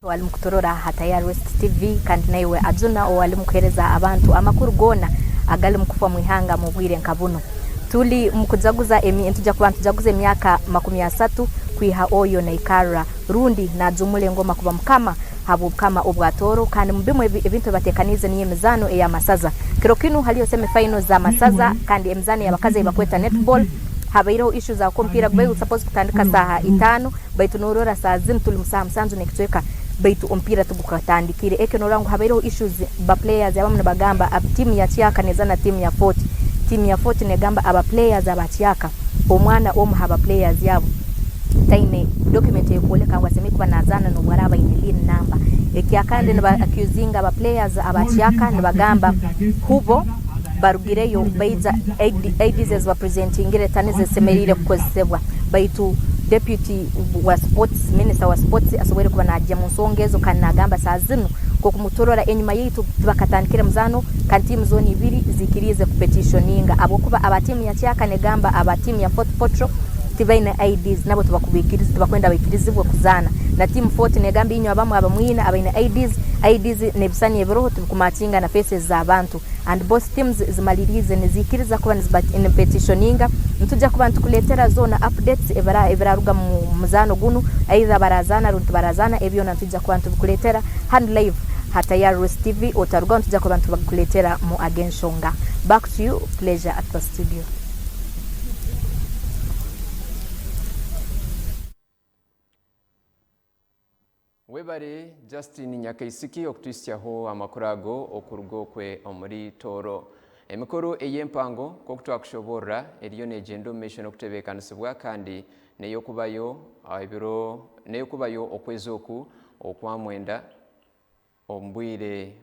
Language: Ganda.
Walimu kutorora Hatayari West TV kandi naiwe ajuna walimu kuhereza abantu amakuru gona agali mukufa mwihanga mu bwire nkabuno tuli mukujaguza tujja kubantu jaguze emyaka 30 kwiha oyo na ikara rundi na jumule ngoma kuba mukama habo kama obwatoro kandi mubimwe ebintu batekanize niye mizano eya masaza kirokinu haliyo semi final za masaza kandi emizani yabakaze bakweta netball habairo issues za kompira gwe suppose kutandika saa 5 baitu norora saa zin tuli musaha msanzu nekitweka baitu ompira tugukatandikire ekenorangu habairo issues ba players abamwe bagamba ab team ya Chiaka nezana team ya 40 negamba aba players abachiaka omwana haba players yabo taine document yekoleka waseme kuba nazana no mwaraba inilin number ekyakande ne accusing aba players abachiaka ne bagamba hubo barugireyo baiza ADs representing ngire tanize semerire kukozesebwa baitu deputy wa sports minister wa sports asubire kuba najja musongezo kanagamba saa zino ko kumutorora enyuma yitu tubakatandikira muzano kandi team zone ibiri zikirize ku petitioninga abo kuba aba team ya Chiaka negamba aba team ya Fort Potro tibaina IDs nabo tubakubikiriza tubakwenda bakirizibwe kuzana na team 40 negamba inyo abamwe abamwina abaina IDs nebisani ebiroho tukumatinga na faces za abantu and both teams zimalirize nezikiriza kuba in petitioninga ntujja kuba ntukuletera zona updates evara ruga mu muzano guno either barazana runtu barazana ebyo ntujja kuba ntukuletera hand live Hatayari West TV otaruga ntujja kuba ntukuletera mu agenshonga. Back to you, pleasure at the studio. Webare Justin Nyakaisiki okutwisyaho amakurago okurugo kwe omuri toro emikoro eyempango kokutwa kushoborra eriyo negendo mission okutebekanisibwa kandi neyo kubayo okwezoku okwamwenda ombwire